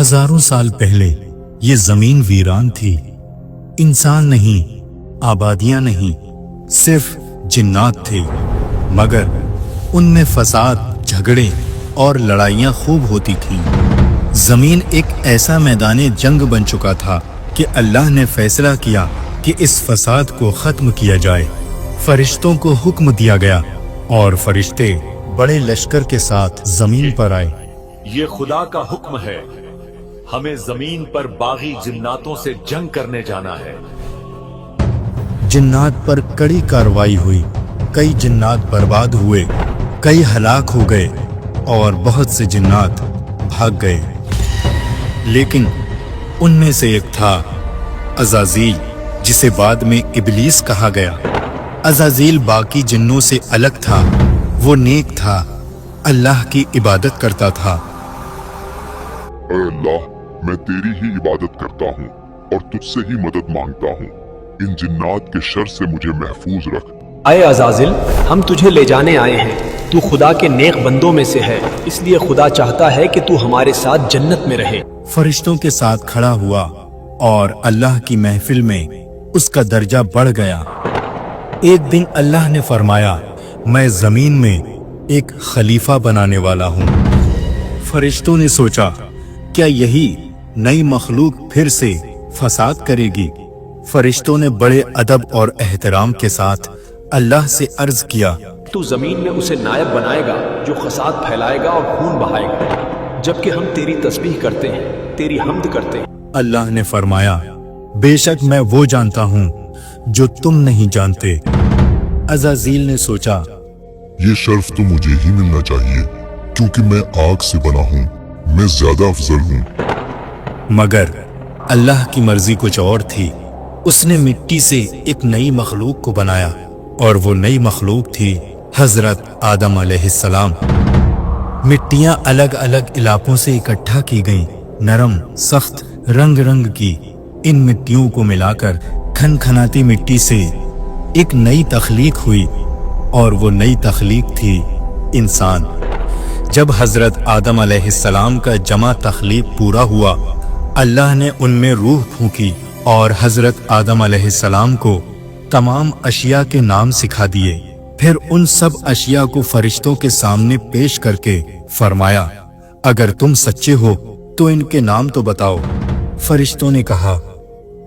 हजारों साल पहले ये जमीन वीरान थी। इंसान नहीं, आबादियां नहीं, सिर्फ जिन्नात थे। मगर उनमें फसाद, झगड़े और लड़ाइयां खूब होती थीं। जमीन एक ऐसा मैदान जंग बन चुका था कि अल्लाह ने फैसला किया कि इस फसाद को खत्म किया जाए। फरिश्तों को हुक्म दिया गया और फरिश्ते बड़े लश्कर के साथ जमीन पर आए। ये खुदा का हुक्म है, हमें जमीन पर बागी जिन्नातों से जंग करने जाना है। जिन्नात पर कड़ी कार्रवाई हुई। कई जिन्नात बर्बाद हुए, कई हलाक हो गए और बहुत से जिन्नात भाग गए। लेकिन उनमें से एक था अज़ाज़ील, जिसे बाद में इब्लीस कहा गया। अज़ाज़ील बाकी जिन्नों से अलग था। वो नेक था, अल्लाह की इबादत करता था। ऐ अल्लाह, मैं तेरी ही इबादत करता हूँ और तुझसे ही मदद मांगता हूँ। इन जिन्नात के शर से मुझे महफूज रख। आए अज़ाज़िल, हम तुझे ले जाने आए हैं। तू खुदा के नेक बंदों में से है, इसलिए खुदा चाहता है कि तू हमारे साथ जन्नत में रहे। फरिश्तों के साथ खड़ा हुआ और अल्लाह की महफिल में उसका दर्जा बढ़ गया। एक दिन अल्लाह ने फरमाया, मैं जमीन में एक खलीफा बनाने वाला हूँ। फरिश्तों ने सोचा, क्या यही नई मखलूक फिर से फसाद करेगी? फरिश्तों ने बड़े अदब और एहतराम के साथ अल्लाह से अर्ज किया, तू जमीन में उसे नायब बनाएगा जो फसाद फैलाएगा और खून बहाएगा, जबकि हम तेरी तस्बीह करते हैं, तेरी हम्द करते हैं। अल्लाह ने फरमाया, बेशक मैं वो जानता हूँ जो तुम नहीं जानते। अज़ाज़ील ने सोचा, ये शर्फ तो मुझे ही मिलना चाहिए, क्योंकि मैं आग से बना हूँ, मैं ज्यादा अफजल हूँ। मगर अल्लाह की मर्जी कुछ और थी। उसने मिट्टी से एक नई मखलूक को बनाया और वो नई मखलूक थी हजरत आदम अलैहिस्सलाम। मिट्टियां अलग अलग इलाकों से इकट्ठा की गईं, नरम, सख्त, रंग रंग की। इन मिट्टियों को मिलाकर खनखनाती मिट्टी से एक नई तख्लीक हुई और वो नई तख्लीक थी इंसान। जब हजरत आदम अलैहिस्सलाम का जमा तख्लीक पूरा हुआ, अल्लाह ने उनमें रूह फूंकी और हजरत आदम अलैहिस्सलाम को तमाम अशिया के नाम सिखा दिए। फिर उन सब अशिया को फरिश्तों के सामने पेश करके फरमाया, अगर तुम सच्चे हो तो इनके नाम तो बताओ। फरिश्तों ने कहा,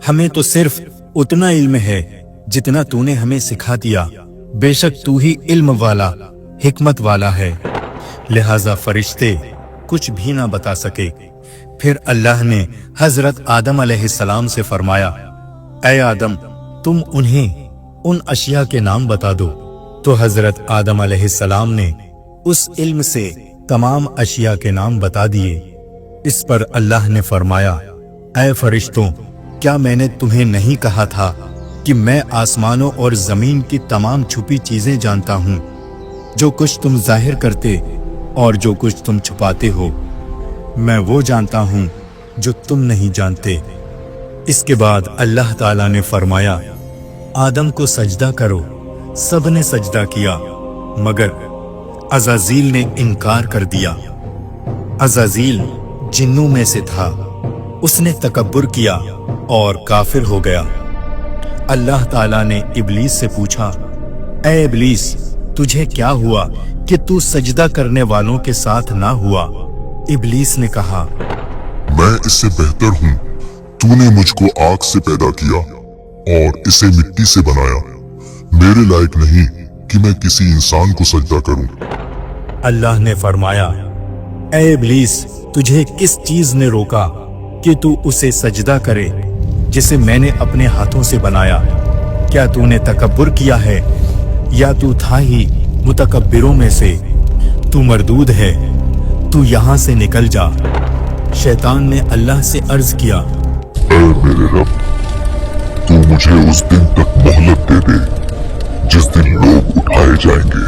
हमें तो सिर्फ उतना इल्म है जितना तूने हमें सिखा दिया। बेशक तू ही इल्म वाला, हिकमत वाला है। लिहाजा फरिश्ते कुछ भी ना बता सके। फिर अल्लाह ने हजरत आदम अलैहिस्सलाम से फरमाया, ऐ आदम, तुम उन्हें उन अशिया के नाम बता दो। तो हजरत आदम अलैहिस्सलाम ने उस इल्म से तमाम अशिया के नाम बता दिए। इस पर अल्लाह ने फरमाया, ऐ फरिश्तों, क्या मैंने तुम्हें नहीं कहा था कि मैं आसमानों और जमीन की तमाम छुपी चीजें जानता हूँ? जो कुछ तुम जाहिर करते और जो कुछ तुम छुपाते हो, मैं वो जानता हूँ जो तुम नहीं जानते। इसके बाद अल्लाह ताला ने फरमाया, आदम को सजदा करो। सब ने सजदा किया, मगर अज़ाज़ील ने इनकार कर दिया। अज़ाज़ील जिन्नों में से था। उसने तकब्बुर किया और काफिर हो गया। अल्लाह ताला ने इब्लीस से पूछा, ऐ इब्लीस, तुझे क्या हुआ कि तू सजदा करने वालों के साथ ना हुआ? इब्लीस ने कहा, मैं इससे बेहतर हूँ। तूने मुझको आग से पैदा किया और इसे मिट्टी से बनाया। मेरे लायक नहीं कि मैं किसी इंसान को सजदा करूं। अल्लाह ने फरमाया, ऐ इब्लीस, तुझे किस चीज ने रोका कि तू उसे सजदा करे जिसे मैंने अपने हाथों से बनाया? क्या तूने तकब्बुर किया है या तू था ही मुतकब्बिरों में से? तू मरदूद है, तू यहाँ से निकल जा। शैतान ने अल्लाह से अर्ज किया, ऐ मेरे रब, तू मुझे उस दिन तक मोहलत दे दे जिस दिन लोग उठाए जाएंगे।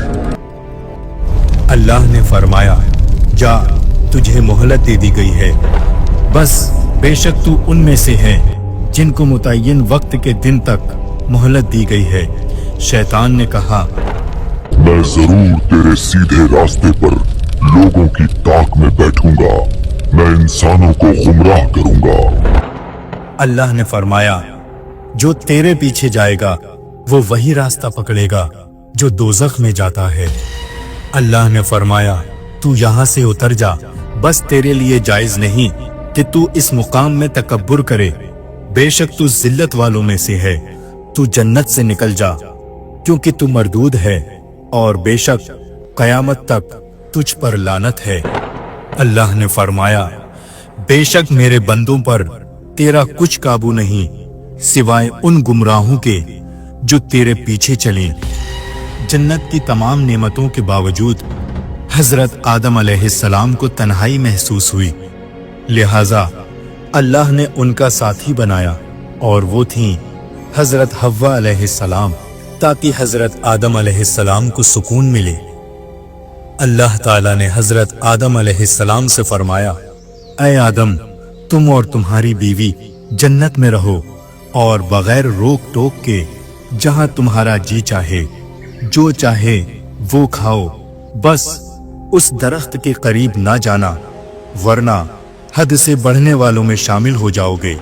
अल्लाह ने फरमाया, जा, तुझे मोहलत दे दी गई है। बस बेशक तू उनमें से है जिनको मुतय्यन वक्त के दिन तक मोहलत दी गई है। शैतान ने कहा, मैं जरूर तेरे सीधे रास्ते पर लोगों की ताक में बैठूंगा मैं इंसानों को गुमराह करूंगा। अल्लाह ने फरमाया, जो तेरे पीछे जाएगा वो वही रास्ता पकड़ेगा जो दोज़ख में जाता है। अल्लाह ने फरमाया, तू यहाँ से उतर जा, बस तेरे लिए जायज नहीं कि तू इस मुकाम में तकब्बुर करे। बेशक तू जिल्लत वालों में से है, तू जन्नत से निकल जा, क्योंकि तू मरदूद है और बेशक कयामत तक तुझ पर लानत है। अल्लाह ने फरमाया, बेशक मेरे बंदों पर तेरा कुछ काबू नहीं सिवाय उन गुमराहों के जो तेरे पीछे चलें। जन्नत की तमाम नेमतों के बावजूद हजरत आदम अलैहिस्सलाम को तन्हाई महसूस हुई, लिहाजा अल्लाह ने उनका साथी बनाया और वो थीं हजरत हव्वा अलैहिस्सलाम, ताकि हजरत आदम अलैहिस्सलाम को सुकून मिले। अल्लाह ताला ने हजरत आदम अलैहिस्सलाम से फरमाया, ऐ आदम, तुम और तुम्हारी बीवी जन्नत में रहो और बगैर रोक टोक के जहां तुम्हारा जी चाहे जो चाहे वो खाओ, बस उस दरख्त के करीब ना जाना, वरना हद से बढ़ने वालों में शामिल हो जाओगे।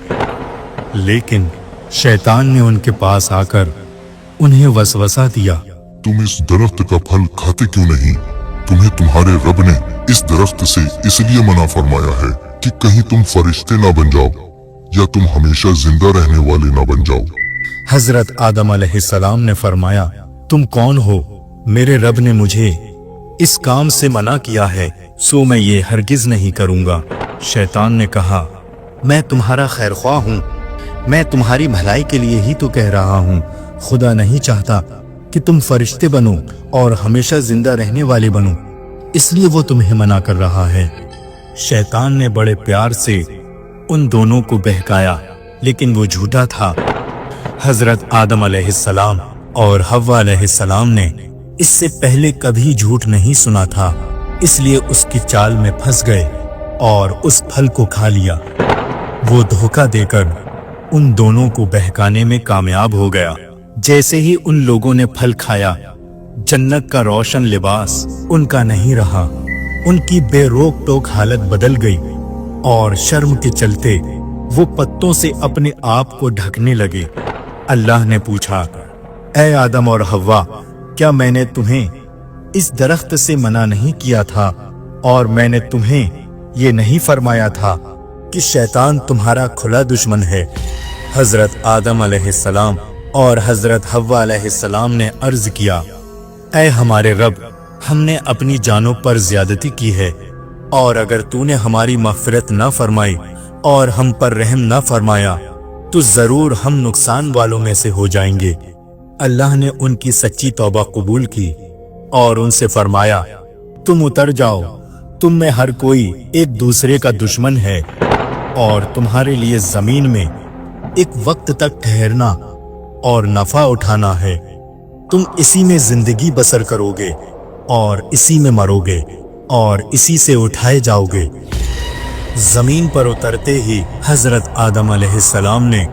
लेकिन शैतान ने उनके पास आकर उन्हें वसवसा दिया, तुम इस दरख्त का फल खाते क्यों नहीं? तुम्हें तुम्हारे रब ने इस दरख्त से इसलिए मना फरमाया है कि कहीं तुम फरिश्ते ना बन जाओ या तुम हमेशा जिंदा रहने वाले ना बन जाओ। हजरत आदम अलैहिस्सलाम ने फरमाया, तुम कौन हो? मेरे रब ने मुझे इस काम से मना किया है, सो मैं ये हरगिज नहीं करूंगा। शैतान ने कहा, मैं तुम्हारा खैरख्वाह हूँ, मैं तुम्हारी भलाई के लिए ही तो कह रहा हूँ। खुदा नहीं चाहता कि तुम फरिश्ते बनो और हमेशा जिंदा रहने वाले बनो, इसलिए वो तुम्हें मना कर रहा है। शैतान ने बड़े प्यार से उन दोनों को बहकाया, लेकिन वो झूठा था। हजरत आदम अलैहिस्सलाम और हव्वा अलैहिस्सलाम ने इससे पहले कभी झूठ नहीं सुना था, इसलिए उसकी चाल में फंस गए और उस फल को खा लिया। वो धोखा देकर उन दोनों को बहकाने में कामयाब हो गया। जैसे ही उन लोगों ने फल खाया, जन्नत का रोशन लिबास उनका नहीं रहा, उनकी बेरोक टोक हालत बदल गई और शर्म के चलते वो पत्तों से अपने आप को ढकने लगे। अल्लाह ने पूछा, ऐ आदम और हव्वा, क्या मैंने तुम्हें इस दरख्त से मना नहीं किया था और मैंने तुम्हें ये नहीं फरमाया था कि शैतान तुम्हारा खुला दुश्मन है? हजरत आदम अलैहिस्सलाम और हजरत हव्वा अलैहिस्सलाम ने अर्ज किया, ऐ हमारे रब, हमने अपनी जानों पर ज्यादती की है और अगर तूने हमारी मग़फ़िरत न फरमाई और हम पर रहम न फरमाया तो जरूर हम नुकसान वालों में से हो जाएंगे। अल्लाह ने उनकी सच्ची तौबा कबूल की और उनसे फरमाया, तुम उतर जाओ, तुम में हर कोई एक दूसरे का दुश्मन है और तुम्हारे लिए जमीन में एक वक्त तक ठहरना और नफा उठाना है। तुम इसी में जिंदगी बसर करोगे और इसी में मरोगे और इसी से उठाए जाओगे। जमीन पर उतरते ही हजरत आदम अलैहिस्सलाम ने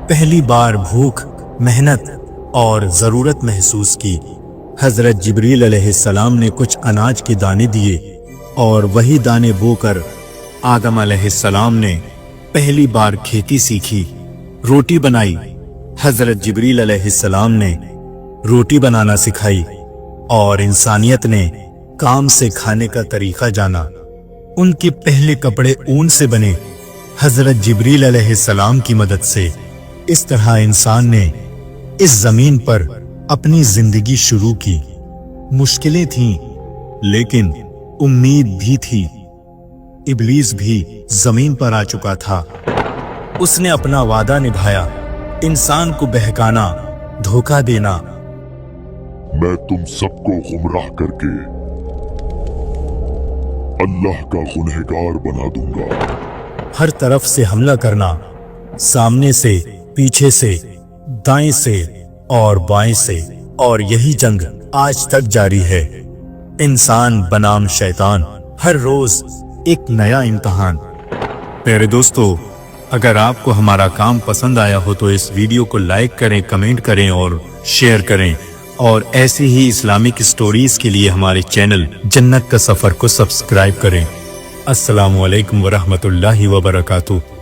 पहली बार भूख, मेहनत और जरूरत महसूस की। हजरत जिब्रील अलैहिस्सलाम ने कुछ अनाज के दाने दिए और वही दाने बोकर आदम अलैहिस्सलाम ने पहली बार खेती सीखी, रोटी बनाई। हजरत जिब्रील अलैहिस्सलाम ने रोटी बनाना सिखाई और इंसानियत ने काम से खाने का तरीका जाना। उनके पहले कपड़े ऊन से बने हजरत जिब्रील अलैहिस्सलाम की मदद से। इस तरह इंसान ने इस जमीन पर अपनी जिंदगी शुरू की। मुश्किलें थीं, लेकिन उम्मीद भी थी। इब्लीस भी जमीन पर आ चुका था। उसने अपना वादा निभाया, इंसान को बहकाना, धोखा देना। मैं तुम सबको गुमराह करके अल्लाह का गुनहगार बना दूंगा। हर तरफ से हमला करना, सामने से, पीछे से, दाएं से और बाएं से, और यही जंग आज तक जारी है। इंसान बनाम शैतान, हर रोज एक नया इम्तिहान। प्यारे दोस्तों, अगर आपको हमारा काम पसंद आया हो तो इस वीडियो को लाइक करें, कमेंट करें और शेयर करें, और ऐसे ही इस्लामिक स्टोरीज के लिए हमारे चैनल जन्नत का सफर को सब्सक्राइब करें। अस्सलामु अलैकुम वरहमतुल्लाहि वबरकातुह।